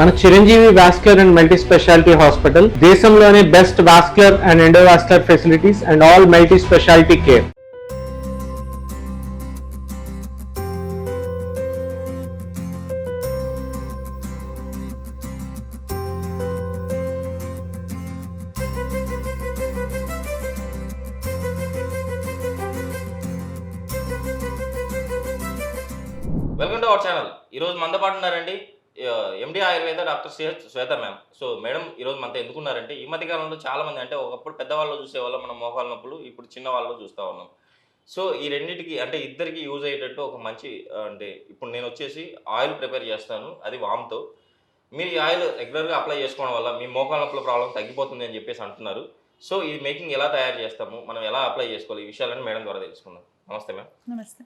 మన Chiranjeevi vascular and multi speciality hospital దేశంలోనే best vascular and endovascular facilities and all multi speciality care. Welcome to our channel. ఈరోజు మనతో పాటు ఉన్నారండి MD Ayurveda doctor Shweta ma'am. So madam ఈరోజు మనతో ఎందుకున్నారంటే ఈ మధ్య కాలంలో చాలా మంది అంటే ఒకప్పుడు పెద్దవాళ్ళు చూసేవాళ్ళం మనం మోకాల నొప్పులు, ఇప్పుడు చిన్న వాళ్ళు చూస్తూ ఉన్నాం. సో ఈ రెండింటికి అంటే ఇద్దరికి యూజ్ అయ్యేటట్టు ఒక మంచి అంటే ఇప్పుడు నేను వచ్చేసి ఆయిల్ ప్రిపేర్ చేస్తాను, అది వామ్తో. మీరు ఈ ఆయిల్ రెగ్యులర్గా అప్లై చేసుకోవడం వల్ల మీ మోకాల నొప్పుల ప్రాబ్లం తగ్గిపోతుంది అని చెప్పేసి అంటున్నారు. సో ఈ మేకింగ్ ఎలా తయారు చేస్తాము, మనం ఎలా అప్లై చేసుకోవాలి, ఈ విషయాలని మేడం ద్వారా తెలుసుకుందాం. నమస్తే మ్యామ్. నమస్తే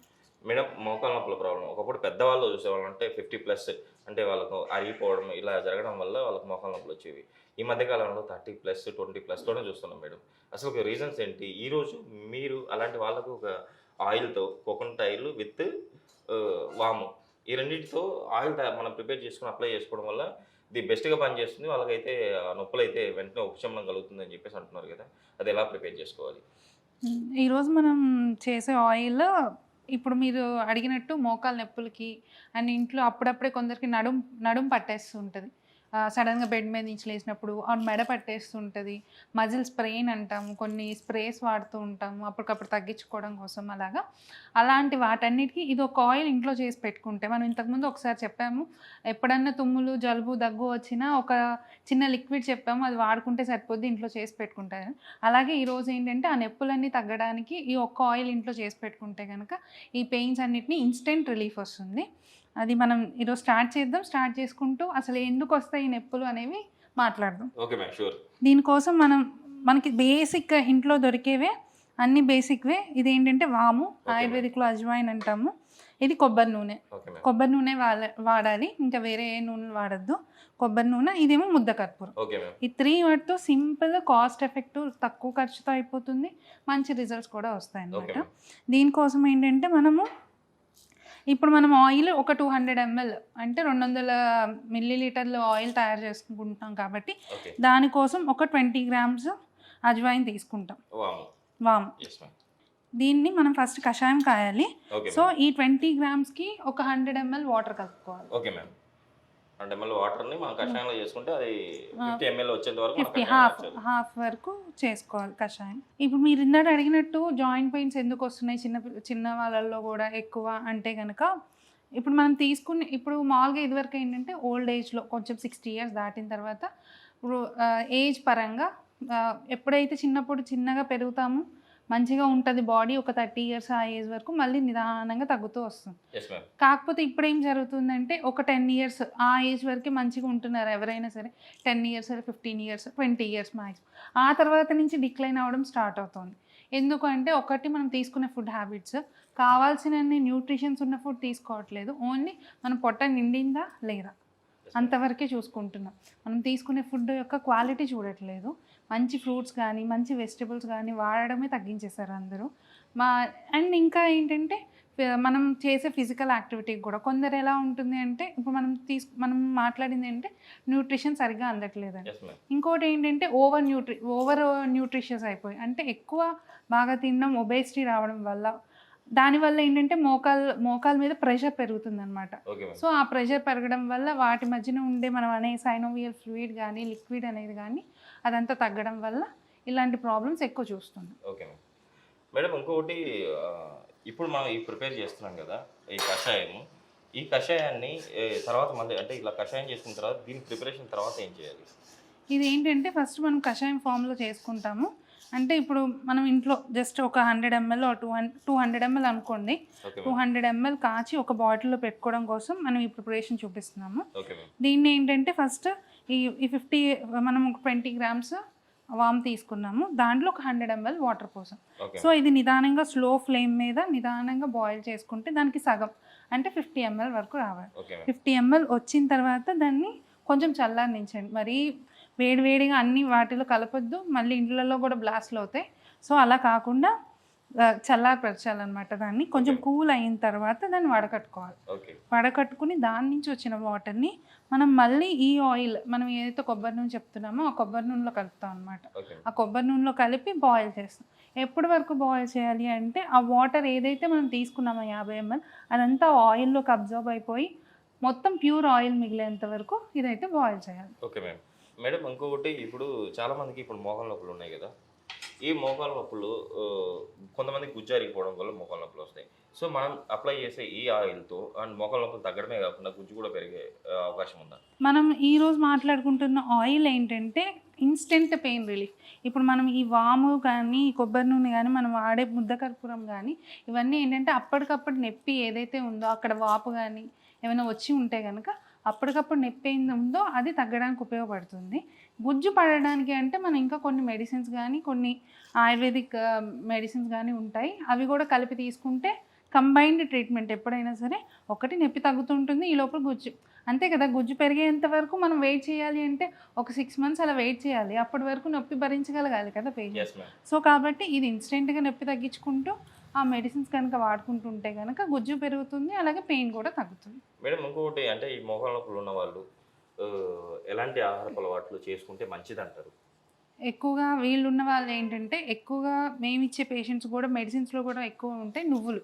మేడం, మోకాల నొప్పుల ప్రాబ్లం ఒకప్పుడు పెద్దవాళ్ళు చూసేవాళ్ళు అంటే 50+ అంటే వాళ్ళకు అరిగిపోవడం ఇలా జరగడం వల్ల వాళ్ళకి మోకాల నొప్పులు వచ్చేవి. ఈ మధ్యకాలంలో 30+, 20+తోనే చూస్తున్నాం మేడం. అసలు ఒక రీజన్స్ ఏంటి? ఈరోజు మీరు అలాంటి వాళ్ళకు ఒక ఆయిల్తో, కోకోనట్ ఆయిల్ విత్ వాము, ఈ రెండింటితో ఆయిల్ మనం ప్రిపేర్ చేసుకుని అప్లై చేసుకోవడం వల్ల ఇది బెస్ట్గా పనిచేస్తుంది, వాళ్ళకైతే నొప్పులు అయితే వెంటనే ఉపశమనం కలుగుతుంది అని చెప్పేసి అంటున్నారు కదా, అది ఎలా ప్రిపేర్ చేసుకోవాలి? ఈరోజు మనం చేసే ఆయిల్ ఇప్పుడు మీరు అడిగినట్టు మోకాలు నొప్పులకి అండ్ ఇంట్లో అప్పుడప్పుడే కొందరికి నడుం పట్టేస్తుంటుంది, సడన్గా బెడ్ మీద నుంచి లేచినప్పుడు మెడ పట్టేస్తుంటుంది, మజిల్ స్ప్రెయిన్ అంటాము, కొన్ని స్ప్రేస్ వాడుతూ ఉంటాము అప్పటికప్పుడు తగ్గించుకోవడం కోసం. అలాంటి వాటన్నిటికీ ఇది ఒక ఆయిల్ ఇంట్లో చేసి పెట్టుకుంటే, మనం ఇంతకుముందు ఒకసారి చెప్పాము, ఎప్పుడన్నా తుమ్ములు, జలుబు, దగ్గు వచ్చినా ఒక చిన్న లిక్విడ్ చెప్పాము, అది వాడుకుంటే సరిపోద్ది, ఇంట్లో చేసి పెట్టుకుంటే. అలాగే ఈరోజు ఏంటంటే ఆ నొప్పులన్నీ తగ్గడానికి ఈ ఒక్క ఆయిల్ ఇంట్లో చేసి పెట్టుకుంటే కనుక ఈ పెయిన్స్ అన్నిటిని ఇన్స్టెంట్ రిలీఫ్ వస్తుంది. అది మనం ఈరోజు స్టార్ట్ చేద్దాం. స్టార్ట్ చేసుకుంటూ అసలు ఎందుకు వస్తాయి ఈ నొప్పులు అనేవి మాట్లాడదాం. Okay ma'am, sure. దీనికోసం మనకి బేసిక్ ఇంట్లో దొరికేవే, అన్ని బేసిక్వే. ఇది ఏంటంటే వాము, ఆయుర్వేదిక్లో అజ్వాయిన్ అంటాము. ఇది కొబ్బరి నూనె. కొబ్బరి నూనె వాడాలి, ఇంకా వేరే ఏ నూనె వాడద్దు. కొబ్బరి నూనె, ఇదేమో ముద్ద కర్పూరం. ఈ 3 వాటితో సింపుల్, కాస్ట్ ఎఫెక్టివ్, తక్కువ ఖర్చుతో అయిపోతుంది, మంచి రిజల్ట్స్ కూడా వస్తాయి అన్నమాట. దీనికోసం ఏంటంటే ఇప్పుడు మనం ఆయిల్ ఒక 200 ml అంటే 200 ml ఆయిల్ తయారు చేసుకుంటాం కాబట్టి దానికోసం ఒక 20 grams అజ్వాయిన్ తీసుకుంటాం, వాము. దీన్ని మనం ఫస్ట్ కషాయం కాయాలి. సో ఈ 20 grams ఒక 100 ml వాటర్ కలుపుకోవాలి. Okay ma'am. 100 ml వాటర్ని మనం కషాయంలో చేసుకుంటే అది 50 ml వచ్చేంత వరకు హాఫ్ వరకు చేసుకోవాలి కషాయం. ఇప్పుడు మీరు ఇందాక అడిగినట్టు జాయింట్ పెయిన్స్ ఎందుకు వస్తున్నాయి చిన్న వాళ్ళల్లో కూడా ఎక్కువ అంటే కనుక, ఇప్పుడు మనం ఇప్పుడు మామూలుగా ఇదివరకు ఏంటంటే ఓల్డ్ ఏజ్లో కొంచెం 60 years దాటిన తర్వాత ఇప్పుడు ఏజ్ పరంగా ఎప్పుడైతే చిన్నప్పుడు చిన్నగా పెరుగుతామో మంచిగా ఉంటుంది బాడీ, ఒక 30 years ఆ ఏజ్ వరకు మళ్ళీ నిదానంగా తగ్గుతూ వస్తుంది. కాకపోతే ఇప్పుడు ఏం జరుగుతుందంటే ఒక 10 years ఆ ఏజ్ వరకే మంచిగా ఉంటున్నారు ఎవరైనా సరే, 10 years, 15 years, 20 years మ్యాక్సిమం. ఆ తర్వాత నుంచి డిక్లైన్ అవ్వడం స్టార్ట్ అవుతుంది. ఎందుకంటే ఒకటి మనం తీసుకునే ఫుడ్ హ్యాబిట్స్, కావాల్సినన్ని న్యూట్రిషన్స్ ఉన్న ఫుడ్ తీసుకోవట్లేదు, ఓన్లీ మన పొట్ట నిండిందా లేదా అంతవరకే చూసుకుంటున్నాం. మనం తీసుకునే ఫుడ్ యొక్క క్వాలిటీ చూడట్లేదు. మంచి ఫ్రూట్స్ కానీ మంచి వెజిటబుల్స్ కానీ వాడడమే తగ్గించేశారు అందరూ. అండ్ ఇంకా ఏంటంటే మనం చేసే ఫిజికల్ యాక్టివిటీకి కూడా కొందరు ఎలా ఉంటుంది అంటే, ఇప్పుడు మనం మాట్లాడింది ఏంటంటే న్యూట్రిషన్ సరిగ్గా అందట్లేదని. ఇంకోటి ఏంటంటే ఓవర్ న్యూట్రిషియస్ అయిపోయి, అంటే ఎక్కువ బాగా తినడం, ఒబేసిటీ రావడం వల్ల, దానివల్ల ఏంటంటే మోకాల మీద ప్రెషర్ పెరుగుతుంది అనమాట. సో ఆ ప్రెషర్ పెరగడం వల్ల వాటి మధ్యన ఉండే మనం అనే సైనోవియల్ ఫ్లూయిడ్ కానీ లిక్విడ్ అనేది కానీ అదంతా తగ్గడం వల్ల ఇలాంటి ప్రాబ్లమ్స్ ఎక్కువ చూస్తున్నాం. ఓకే మేడం, ఇంకొకటి ఇప్పుడు మనం ఈ ప్రిపేర్ చేస్తున్నాం కదా ఈ కషాయాన్ని తర్వాత మళ్ళీ అంటే ఇలా కషాయం చేసుకున్న తర్వాత దీని ప్రిపరేషన్ తర్వాత ఏం చేయాలి? ఇది ఏంటంటే ఫస్ట్ మనం కషాయం ఫామ్లో చేసుకుంటాము. అంటే ఇప్పుడు మనం ఇంట్లో జస్ట్ ఒక 100 ml 200 ml అనుకోండి, 200 ml కాచి ఒక బాటిల్లో పెట్టుకోవడం కోసం మనం ఈ ప్రిపరేషన్ చూపిస్తున్నాము. దీన్ని ఏంటంటే ఫస్ట్ ఈ 50 మనం ఒక 20 grams వామ్ తీసుకున్నాము, దాంట్లో ఒక 100 ml వాటర్ పోసాం. సో ఇది నిదానంగా స్లో ఫ్లేమ్ మీద నిదానంగా బాయిల్ చేసుకుంటే దానికి సగం అంటే 50 ml వరకు రావాలి. 50 ml వచ్చిన తర్వాత దాన్ని కొంచెం చల్లారనించండి, మరీ వేడివేడిగా అన్ని వాటిలో కలపొద్దు, మళ్ళీ ఇంట్లలో కూడా బ్లాస్ట్లు అవుతాయి. సో అలా కాకుండా చల్లారపరచాలన్నమాట. దాన్ని కొంచెం కూల్ అయిన తర్వాత దాన్ని వడకట్టుకోవాలి. ఓకే. వడకట్టుకుని దాని నుంచి వచ్చిన వాటర్ని మనం మళ్ళీ ఈ ఆయిల్ మనం ఏదైతే కొబ్బరి నూనె చెప్తున్నామో ఆ కొబ్బరి నూనెలో కలుపుతాం అనమాట. ఓకే. ఆ కొబ్బరి నూనెలో కలిపి బాయిల్ చేస్తాం. ఎప్పటి వరకు బాయిల్ చేయాలి అంటే ఆ వాటర్ ఏదైతే మనం తీసుకున్నామో 50 ml అదంతా ఆయిల్లోకి అబ్జర్వ్ అయిపోయి మొత్తం ప్యూర్ ఆయిల్ మిగిలేంత వరకు ఇదైతే బాయిల్ చేయాలి. Okay madam. మేడం ఇంకొకటి, ఇప్పుడు చాలా మందికి ఇప్పుడు మోకాళ్ళ నొప్పులు ఉన్నాయి కదా, ఈ మోకాళ్ళ నొప్పులు కొంతమంది గుజ్జు అరిగిపోవడం వల్ల మోకాళ్ళ నొప్పులు వస్తాయి. సో మనం అప్లై చేసే ఈ ఆయిల్తో అండ్ మోకాళ్ళ నొప్పులు తగ్గడమే కాకుండా గుజ్జు కూడా పెరిగే అవకాశం ఉందా? మనం ఈరోజు మాట్లాడుకుంటున్న ఆయిల్ ఏంటంటే ఇన్స్టెంట్ పెయిన్ రిలీఫ్. ఇప్పుడు మనం ఈ వాము కానీ కొబ్బరి నూనె కానీ మనం వాడే ముద్ద కర్పూరం కానీ ఇవన్నీ ఏంటంటే అప్పటికప్పుడు నొప్పి ఏదైతే ఉందో అక్కడ వాపు కానీ ఏమైనా వచ్చి ఉంటే కనుక అప్పటికప్పుడు నొప్పి ఏంది ఉందో అది తగ్గడానికి ఉపయోగపడుతుంది. గుజ్జు పడడానికి అంటే మనం ఇంకా కొన్ని మెడిసిన్స్ కానీ కొన్ని ఆయుర్వేదిక్ మెడిసిన్స్ కానీ ఉంటాయి, అవి కూడా కలిపి తీసుకుంటే కంబైన్డ్ ట్రీట్మెంట్ ఎప్పుడైనా సరే. ఒకటి నొప్పి తగ్గుతుంటుంది, ఈ లోపల గుజ్జు అంతే కదా. గుజ్జు పెరిగేంత వరకు మనం వెయిట్ చేయాలి అంటే ఒక 6 months అలా వెయిట్ చేయాలి. అప్పటి వరకు నొప్పి భరించగలగాలి కదా పేషెంట్. సో కాబట్టి ఇది ఇన్స్టెంట్గా నొప్పి తగ్గించుకుంటూ ఆ మెడిసిన్స్ కనుక వాడుకుంటుంటే కనుక గుజ్జు పెరుగుతుంది, అలాగే పెయిన్ కూడా తగ్గుతుంది. మేడం ఇంకొకటి అంటే ఈ మోకాళ్ళ నొప్పులు ఉన్న వాళ్ళు ఎలాంటి ఆహారపు అలవాట్లు చేసుకుంటే మంచిది అంటారు? ఎక్కువగా వీళ్ళు ఉన్న వాళ్ళు ఏంటంటే ఎక్కువగా మేము ఇచ్చే పేషెంట్స్ కూడా మెడిసిన్స్లో కూడా ఎక్కువ ఉంటాయి నువ్వులు.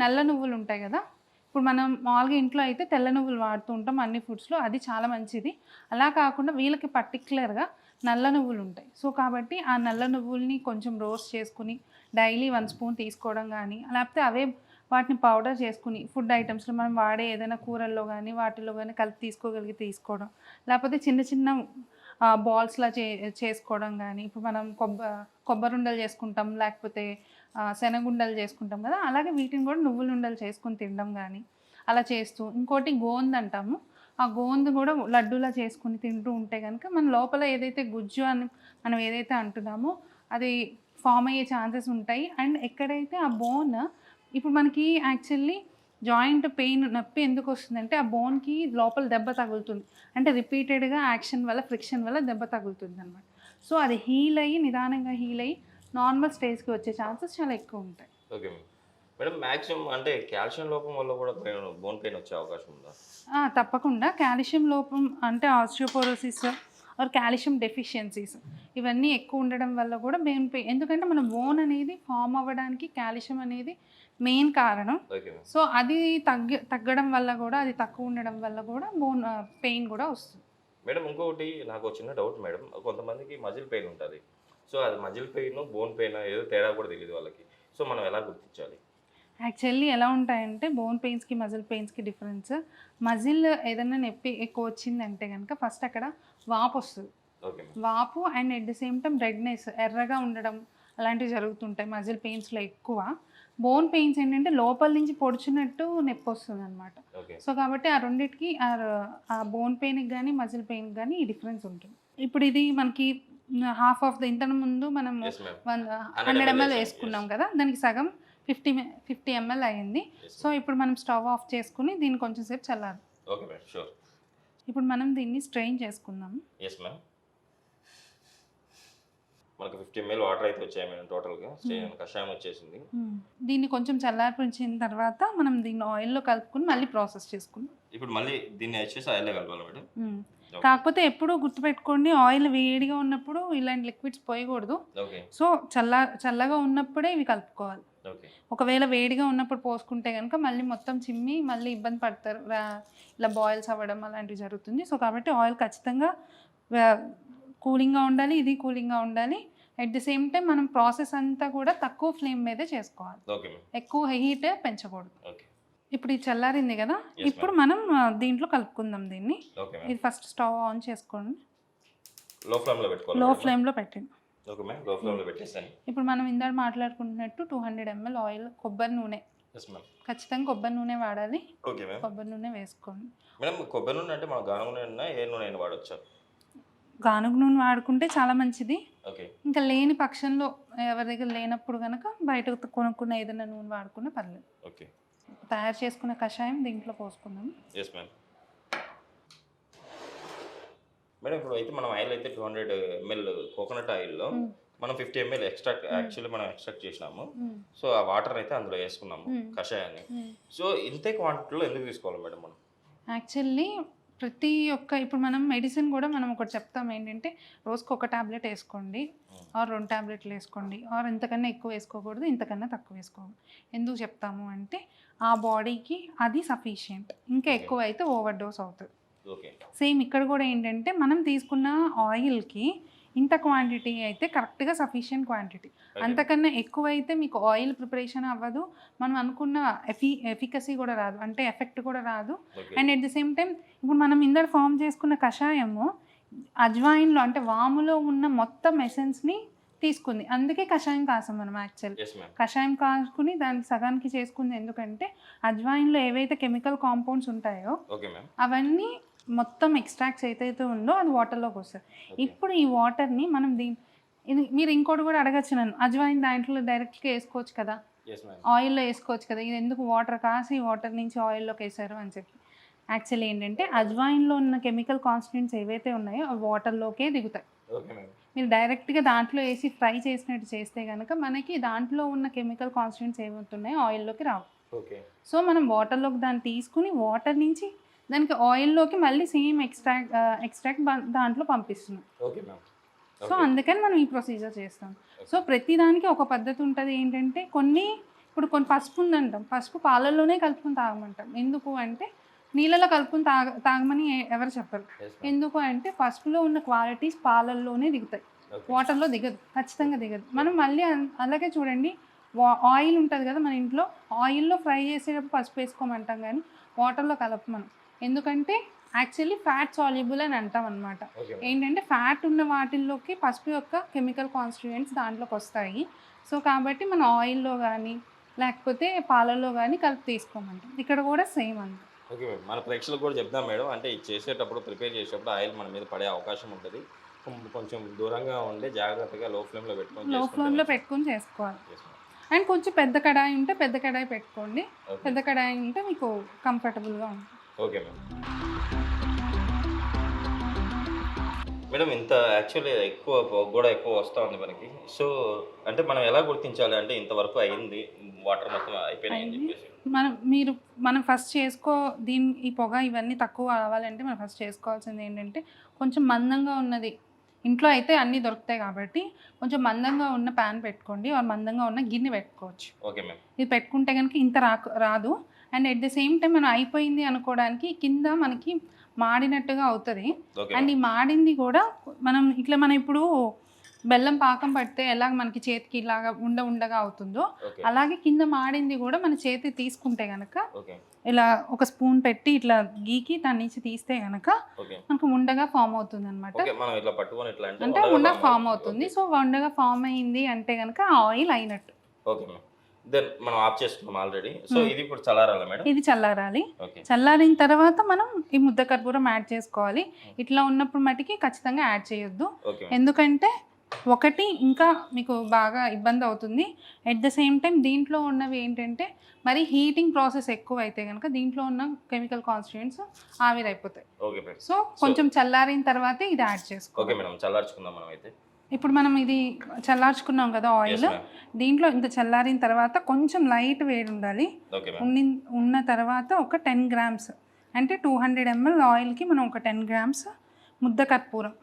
నల్ల నువ్వులు ఉంటాయి కదా, ఇప్పుడు మనం మామూలుగా ఇంట్లో అయితే తెల్ల నువ్వులు వాడుతూ ఉంటాం అన్ని ఫుడ్స్లో, అది చాలా మంచిది. అలా కాకుండా వీళ్ళకి పర్టికులర్గా నల్ల నువ్వులు ఉంటాయి. సో కాబట్టి ఆ నల్ల నువ్వుల్ని కొంచెం రోస్ట్ చేసుకుని డైలీ 1 spoon తీసుకోవడం కానీ, లేకపోతే అవే వాటిని పౌడర్ చేసుకుని ఫుడ్ ఐటమ్స్లో మనం వాడే ఏదైనా కూరల్లో కానీ వాటిలో కానీ కలిపి తీసుకోగలిగి తీసుకోవడం, లేకపోతే చిన్న చిన్న బాల్స్లా చేసుకోవడం కానీ. ఇప్పుడు మనం కొబ్బరి ఉండలు చేసుకుంటాం, లేకపోతే శనగుండలు చేసుకుంటాం కదా, అలాగే వీటిని కూడా నువ్వుల ఉండలు చేసుకుని తినడం కానీ అలా చేస్తూ. ఇంకోటి గోంద అంటాము, ఆ గోంద కూడా లడ్డూలా చేసుకుని తింటూ ఉంటే కనుక మన లోపల ఏదైతే గుజ్జు అని మనం ఏదైతే అంటున్నామో అది ఫామ్ అయ్యే ఛాన్సెస్ ఉంటాయి. అండ్ ఎక్కడైతే ఆ బోన్ ఇప్పుడు మనకి యాక్చువల్లీ జాయింట్ పెయిన్ నొప్పి ఎందుకు వస్తుందంటే ఆ బోన్కి లోపల దెబ్బ తగులుతుంది, అంటే రిపీటెడ్గా యాక్షన్ వల్ల ఫ్రిక్షన్ వల్ల దెబ్బ తగులుతుంది అనమాట. సో అది హీల్ అయ్యి నిదానంగా హీల్ అయ్యి నార్మల్ స్టేజ్కి వచ్చే ఛాన్సెస్ చాలా ఎక్కువ ఉంటాయి. Okay madam. మ్యాక్సిమం అంటే కాల్షియం లోపం వల్ల కూడా బోన్ పెయిన్ వచ్చే అవకాశం ఉందా? తప్పకుండా. కాల్షియం లోపం అంటే ఆస్టియోపోరోసిస్ ఆర్ కాల్షియం డెఫిషియన్సీస్ ఇవన్నీ ఎక్కువ ఉండడం వల్ల కూడా బోన్ పెయిన్, ఎందుకంటే మన బోన్ అనేది ఫామ్ అవ్వడానికి కాల్షియం అనేది మెయిన్ కారణం. సో అది తగ్గడం వల్ల కూడా, అది తక్కువ ఉండడం వల్ల కూడా బోన్ పెయిన్ కూడా వస్తుంది. మేడం ఇంకొకటి నాకు చిన్న డౌట్ మేడం, కొంతమందికి మజిల్ పెయిన్ ఉంటుంది. సో అది మజిల్ పెయిన్ బోన్ పెయిన్ ఏదో తేడా కూడా తెలియదు వాళ్ళకి. సో మనం ఎలా గుర్తించాలి? యాక్చువల్లీ ఎలా ఉంటాయంటే బోన్ పెయిన్స్కి మజిల్ పెయిన్స్కి డిఫరెన్స్, మజిల్ ఏదైనా నొప్పి ఎక్కువ వచ్చిందంటే కనుక ఫస్ట్ అక్కడ వాపు వస్తుంది. వాపు and at the same time redness, ఎర్రగా ఉండడం అలాంటివి జరుగుతుంటాయి మజిల్ పెయిన్స్లో ఎక్కువ. బోన్ పెయిన్స్ ఏంటంటే లోపల నుంచి పొడిచినట్టు నొప్పి వస్తుంది అనమాట. సో కాబట్టి ఆ రెండింటికి ఆ బోన్ పెయిన్కి కానీ మజిల్ పెయిన్కి కానీ ఈ డిఫరెన్స్ ఉంటుంది. ఇప్పుడు ఇది మనకి హాఫ్ ఆఫ్ ద ఇంతకు ముందు మనం 100 ml వేసుకున్నాం కదా, దానికి సగం 50 ml అయింది. సో ఇప్పుడు మనం స్టవ్ ఆఫ్ చేసుకుని దీన్ని కొంచెం సేపు చల్లాలి. ఇప్పుడు మనం దీన్ని స్ట్రెయిన్ చేసుకుందాం. మనకు 50 ml వాటర్ అయితే వచ్చాయి మేడం టోటల్గా, కషాయం వచ్చేసింది. దీన్ని కొంచెం చల్లారిపించిన తర్వాత మనం దీన్ని ఆయిల్లో కలుపుకుని మళ్ళీ ప్రాసెస్ చేసుకుందాం. ఇప్పుడు మళ్ళీ దీన్ని వచ్చేసి ఆయిల్లో కలపాలి మేడం. కాకపోతే ఎప్పుడు గుర్తుపెట్టుకోండి, ఆయిల్ వేడిగా ఉన్నప్పుడు ఇలాంటి లిక్విడ్స్ పోయకూడదు. సో చల్లగా ఉన్నప్పుడే ఇవి కలుపుకోవాలి. ఒకవేళ వేడిగా ఉన్నప్పుడు పోసుకుంటే కనుక మళ్ళీ మొత్తం చిమ్మి మళ్ళీ ఇబ్బంది పడతారు, ఇలా బాయిల్స్ అవ్వడం అలాంటివి జరుగుతుంది. సో కాబట్టి ఆయిల్ ఖచ్చితంగా కూలింగ్గా ఉండాలి, ఇది కూలింగ్గా ఉండాలి. అట్ ది సేమ్ టైం మనం ప్రాసెస్ అంతా కూడా తక్కువ ఫ్లేమ్ మీదే చేసుకోవాలి, ఎక్కువ హీట్ పెంచకూడదు. ఇప్పుడు ఇది చల్లారింది కదా, ఇప్పుడు మనం దీంట్లో కలుపుకుందాం దీన్ని. ఇది ఫస్ట్ స్టవ్ ఆన్ చేసుకోండి, లో ఫ్లేమ్లో పెట్టండి. ఇప్పుడు మనం ఇందాక మాట్లాడుకుంటున్నట్టు 200 ml ఆయిల్ కొబ్బరి నూనె, ఖచ్చితంగా కొబ్బరి నూనె వాడాలి. కొబ్బరి నూనె వేసుకోండి. కొబ్బరి నూనె అంటే మన గానుగ నూనె, ఏ నూనె వాడొచ్చా? గానుగ నూనె వాడుకుంటే చాలా మంచిది. ఇంకా లేని పక్షంలో ఎవరి దగ్గర లేనప్పుడు కనుక బయట కొనుక్కున్న ఏదైనా నూనె వాడుకున్నా పర్లేదు. తయారు చేసుకున్న కషాయం దీంట్లో పోసుకుందాం. మేడం ఇప్పుడు అయితే మనం ఆయిల్ అయితే 200 ml కోకోనట్ ఆయిల్లో మనం 50 ml ఎక్స్ట్రాక్ట్ యాక్చువల్లీ మనం ఎక్స్ట్రాక్ట్ చేసినాము. సో ఆ వాటర్ అయితే అందులో వేసుకున్నాము కషాయాన్ని. సో ఇంతే క్వాంటిటీలో ఎందుకు తీసుకోవాలి మేడం మనం? యాక్చువల్లీ ప్రతి ఒక్క ఇప్పుడు మనం మెడిసిన్ కూడా మనం ఒకటి చెప్తాం ఏంటంటే రోజుకి ఒక టాబ్లెట్ వేసుకోండి ఆర్ 2 టాబ్లెట్లు వేసుకోండి ఆర్ ఇంతకన్నా ఎక్కువ వేసుకోకూడదు, ఇంతకన్నా తక్కువ వేసుకోకూడదు. ఎందుకు చెప్తాము అంటే ఆ బాడీకి అది సఫిషియెంట్, ఇంకా ఎక్కువ అయితే ఓవర్ డోస్ అవుతుంది. సేమ్ ఇక్కడ కూడా ఏంటంటే మనం తీసుకున్న ఆయిల్కి ఇంత క్వాంటిటీ అయితే కరెక్ట్గా సఫిషియెంట్ క్వాంటిటీ, అంతకన్నా ఎక్కువ అయితే మీకు ఆయిల్ ప్రిపరేషన్ అవ్వదు, మనం అనుకున్న ఎఫికసీ కూడా రాదు, అంటే ఎఫెక్ట్ కూడా రాదు. And at the same time ఇప్పుడు మనం ఇందర ఫామ్ చేసుకున్న కషాయము అజ్వాయిన్లో అంటే వాములో ఉన్న మొత్తం ఎసెన్స్ని తీసుకుంది, అందుకే కషాయం కాసాం మనం. యాక్చువల్ కషాయం కాసుకుని దాన్ని సగానికి చేసుకుంది ఎందుకంటే అజ్వాయిన్లో ఏవైతే కెమికల్ కాంపౌండ్స్ ఉంటాయో అవన్నీ మొత్తం ఎక్స్ట్రాక్ట్స్ ఏదైతే ఉందో అది వాటర్లోకి వస్తుంది. ఇప్పుడు ఈ వాటర్ని మనం ఇది మీరు ఇంకోటి కూడా అడగచ్చు నన్ను, అజ్వాయిన్ దాంట్లో డైరెక్ట్గా వేసుకోవచ్చు కదా, ఆయిల్లో వేసుకోవచ్చు కదా, ఇది ఎందుకు వాటర్ కాసి వాటర్ నుంచి ఆయిల్లోకి వేసారు అని చెప్పి. యాక్చువల్లీ ఏంటంటే అజ్వాయిన్లో ఉన్న కెమికల్ కాన్స్టిట్యూయెంట్స్ ఏవైతే ఉన్నాయో అవి వాటర్లోకే దిగుతాయి. మీరు డైరెక్ట్గా దాంట్లో వేసి ఫ్రై చేసినట్టు చేస్తే కనుక మనకి దాంట్లో ఉన్న కెమికల్ కాన్స్టిట్యూయెంట్స్ ఏమవుతున్నాయో ఆయిల్లోకి రావు. సో మనం వాటర్లోకి దాన్ని తీసుకుని వాటర్ నుంచి దానికి ఆయిల్లోకి మళ్ళీ సేమ్ ఎక్స్ట్రాక్ట్ దాంట్లో పంపిస్తున్నాం. సో అందుకని మనం ఈ ప్రొసీజర్ చేస్తాం. సో ప్రతిదానికి ఒక పద్ధతి ఉంటుంది. ఏంటంటే కొన్ని పసుపు ఉందంటాం, పసుపు పాలల్లోనే కలుపుకొని తాగమంటాం. ఎందుకు అంటే నీళ్ళలో కలుపుకొని తాగమని ఎవరు చెప్పరు. ఎందుకు అంటే పసుపులో ఉన్న క్వాలిటీస్ పాలల్లోనే దిగుతాయి, వాటర్లో దిగదు, ఖచ్చితంగా దిగదు. మనం మళ్ళీ అలాగే చూడండి, ఆయిల్ ఉంటుంది కదా మన ఇంట్లో, ఆయిల్లో ఫ్రై చేసేటప్పుడు పసుపు వేసుకోమంటాం కానీ వాటర్లో కలపమనం. ఎందుకంటే యాక్చువల్లీ ఫ్యాట్ సాల్యుబుల్ అని అంటాం అనమాట. ఏంటంటే ఫ్యాట్ ఉన్న వాటిల్లోకి పసుపు యొక్క కెమికల్ కాన్స్టిట్యూయెంట్స్ దాంట్లోకి వస్తాయి. సో కాబట్టి మన ఆయిల్లో కానీ లేకపోతే పాలల్లో కానీ కలిపి తీసుకోమంటాం. ఇక్కడ కూడా సేమ్ అంట. ఓకే మేడం, మన ప్రేక్షకులకు కూడా చెప్దాం మేడం, అంటే ఇది చేసేటప్పుడు ప్రిపేర్ చేసేటప్పుడు ఆయిల్ మన మీద పడే అవకాశం ఉంటుంది, కొంచెం దూరంగా ఉండి జాగ్రత్తగా లో ఫ్లేమ్లో పెట్టుకొని చేసుకోవాలి. అండ్ కొంచెం పెద్ద కడాయి ఉంటే పెద్ద కడాయి పెట్టుకోండి, పెద్ద కడాయి ఉంటే మీకు కంఫర్టబుల్గా ఉంటుంది. ఓకే మేడం, ఇంత యాక్చువల్లీ ఎక్కువ కూడా ఎక్కువ వస్తూ ఉంది మనకి. సో అంటే మనం ఎలా గుర్తించాలి అంటే ఇంతవరకు అయింది, వాటర్ మొత్తం అయిపోయినాయి చెప్పేసి? మనం ఫస్ట్ ఈ పొగ ఇవన్నీ తక్కువ రావాలంటే మనం ఫస్ట్ చేసుకోవాల్సింది ఏంటంటే కొంచెం మందంగా ఉన్నది, ఇంట్లో అయితే అన్నీ దొరుకుతాయి కాబట్టి కొంచెం మందంగా ఉన్న ప్యాన్ పెట్టుకోండి, మందంగా ఉన్న గిన్నె పెట్టుకోవచ్చు. Okay ma'am. ఇది పెట్టుకుంటే కనుక ఇంత రాదు. And at the same time మనం అయిపోయింది అనుకోవడానికి కింద మనకి మాడినట్టుగా అవుతుంది. అండ్ ఈ మాడింది కూడా మనం ఇప్పుడు బెల్లం పాకం పడితే ఎలాగ మనకి చేతికి ఇలాగా ఉండగా అవుతుందో అలాగే కింద మాడింది కూడా మన చేతి తీసుకుంటే కనుక ఇలా ఒక స్పూన్ పెట్టి ఇట్లా గీకి దాని నుంచి తీస్తే కనుక మనకు ఉండగా ఫామ్ అవుతుంది అనమాట. అంటే ఉండ ఫామ్ అవుతుంది. సో ఉండగా ఫామ్ అయింది అంటే కనుక ఆయిల్ అయినట్టు. మనం ఆఫ్ చేసుకున్నాం ఆల్రెడీ. సో ఇది ఇప్పుడు చల్లారాలి మేడం? ఇది చల్లారాలి. చల్లారిన తర్వాత మనం ఈ ముద్ద కర్పూరం యాడ్ చేసుకోవాలి. ఇట్లా ఉన్నప్పుడు మటుకి ఖచ్చితంగా యాడ్ చేయొద్దు, ఎందుకంటే ఒకటి ఇంకా మీకు బాగా ఇబ్బంది అవుతుంది. ఎట్ ద సేమ్ టైం దీంట్లో ఉన్నవి ఏంటంటే మరి హీటింగ్ ప్రాసెస్ ఎక్కువ అయితే కనుక దీంట్లో ఉన్న కెమికల్ కాన్స్టిట్యూయెంట్స్ ఆవిరైపోతాయి. సో కొంచెం చల్లారిన తర్వాత ఇది యాడ్ చేసుకోవాలి. చల్లార్చుకుందాం మనం అయితే. ఇప్పుడు మనం ఇది చల్లార్చుకున్నాం కదా ఆయిల్, దీంట్లో ఇంత చల్లారిన తర్వాత కొంచెం లైట్ వేడి ఉండాలి. ఉన్న తర్వాత ఒక 10 grams అంటే 200 ml ఆయిల్కి మనం ఒక 10 grams ముద్ద కర్పూరం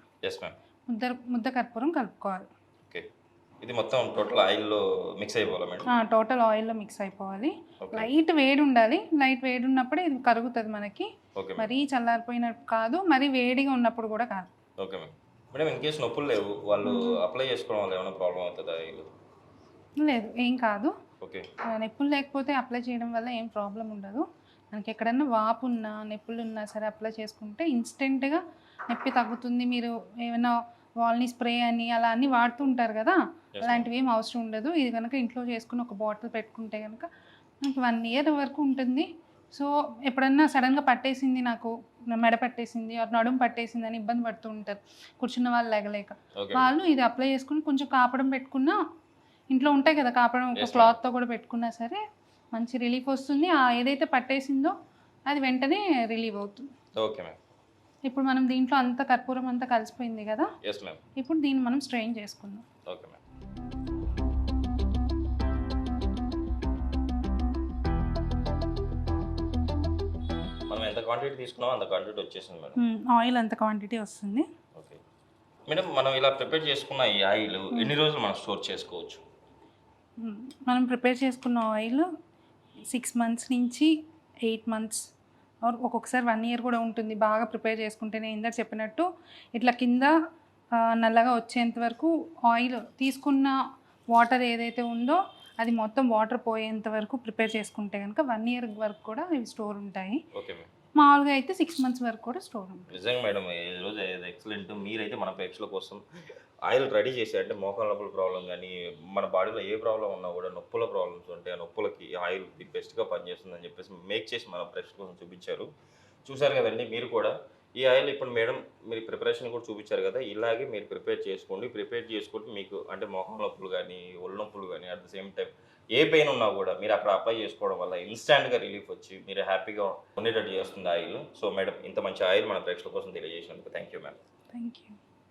కలుపుకోవాలి. ఇది మొత్తం టోటల్ ఆయిల్లో మిక్స్ అయిపోవాలి మేడం? టోటల్ ఆయిల్లో మిక్స్ అయిపోవాలి. లైట్ వేడి ఉండాలి, లైట్ వేడి ఉన్నప్పుడే ఇది కరుగుతుంది మనకి. మరీ చల్లారిపోయినట్టు కాదు, మరీ వేడిగా ఉన్నప్పుడు కూడా కాదు. Okay madam. ఇన్ కేసు నొప్పులు లేవు, వాళ్ళు అప్లై చేసుకోవడం వల్ల ఏమైనా ప్రాబ్లం అవుతుందా? లేదు, ఏం కాదు. నొప్పులు లేకపోతే అప్లై చేయడం వల్ల ఏం ప్రాబ్లం ఉండదు. మనకి ఎక్కడన్నా వాపు ఉన్నా నొప్పులు ఉన్నా సరే అప్లై చేసుకుంటే ఇన్స్టెంట్గా నొప్పి తగ్గుతుంది. మీరు ఏమైనా వాల్నీ స్ప్రే అని అలా అన్నీ వాడుతూ ఉంటారు కదా, అలాంటివి ఏం అవసరం ఉండదు. ఇది కనుక ఇంట్లో చేసుకుని ఒక బాటిల్ పెట్టుకుంటే కనుక మనకి 1 year వరకు ఉంటుంది. సో ఎప్పుడన్నా సడన్గా పట్టేసింది, నాకు మెడ పట్టేసింది నడుము పట్టేసింది అని ఇబ్బంది పడుతూ ఉంటారు కూర్చున్న వాళ్ళు లేగలేక, వాళ్ళు ఇది అప్లై చేసుకుని కొంచెం కాపడం పెట్టుకున్నా, ఇంట్లో ఉంటాయి కదా కాపడం, ఒక క్లాత్తో కూడా పెట్టుకున్నా సరే మంచి రిలీఫ్ వస్తుంది. ఏదైతే పట్టేసిందో అది వెంటనే రిలీవ్ అవుతుంది. ఇప్పుడు మనం దీంట్లో అంతా కర్పూరం అంతా కలిసిపోయింది కదా, ఇప్పుడు దీన్ని మనం స్ట్రెయిన్ చేసుకుందాం. క్వాంటిటీ తీసుకున్నామో అంత క్వాంటిటీ వచ్చేసింది మేడం. ఆయిల్ అంత క్వాంటిటీ వస్తుంది. ఓకే మేడం, మనం ఇలా ప్రిపేర్ చేసుకున్న ఈ ఆయిల్ ఎన్ని రోజులు మనం స్టోర్ చేసుకోవచ్చు? మనం ప్రిపేర్ చేసుకున్న ఆయిల్ 6 months నుంచి 8 months ఒక్కొక్కసారి 1 year కూడా ఉంటుంది. బాగా ప్రిపేర్ చేసుకుంటేనే ఇందాక చెప్పినట్టు ఇట్లా కింద నల్లగా వచ్చేంత వరకు ఆయిల్ తీసుకున్న వాటర్ ఏదైతే ఉందో అది మొత్తం వాటర్ పోయేంత వరకు ప్రిపేర్ చేసుకుంటే కనుక 1 year వరకు కూడా ఇవి స్టోర్ ఉంటాయి. Okay madam. మామూలుగా అయితే 6 months వరకు కూడా స్టోర్ ఉంటుంది. నిజంగా మేడం, ఈరోజు ఎక్సలెంట్. మీరైతే మన ప్రేక్షకుల కోసం ఆయిల్ రెడీ చేసి, అంటే మోకాళ్ళ నొప్పుల ప్రాబ్లం కానీ మన బాడీలో ఏ ప్రాబ్లం ఉన్నా కూడా నొప్పుల ప్రాబ్లమ్స్ ఉంటే ఆ నొప్పులకి ఆయిల్ ది బెస్ట్గా పనిచేస్తుందని చెప్పేసి మేక్ చేసి మన ప్రేక్షకుల కోసం చూపించారు. చూశారు కదండి మీరు కూడా. ఈ ఆయిల్ ఇప్పుడు మేడం మీరు ప్రిపరేషన్ కూడా చూపించారు కదా, ఇలాగే మీరు ప్రిపేర్ చేసుకోండి. ప్రిపేర్ చేసుకుంటే మీకు అంటే మోకాళ్ళ నొప్పులు కానీ ఒళ్ళు నొప్పులు కానీ at the same time A pain ఉన్నా కూడా మీరు అక్కడ అప్లై చేసుకోవడం వల్ల ఇన్స్టాంట్గా రిలీఫ్ వచ్చి మీరు హ్యాపీగా ఉండేటట్టు చేస్తుంది ఆయిల్. సో మేడం, ఇంత మంచి ఆయిల్ మన ప్రేక్షకుల కోసం తెలియజేసినందుకు thank you ma'am. Thank you.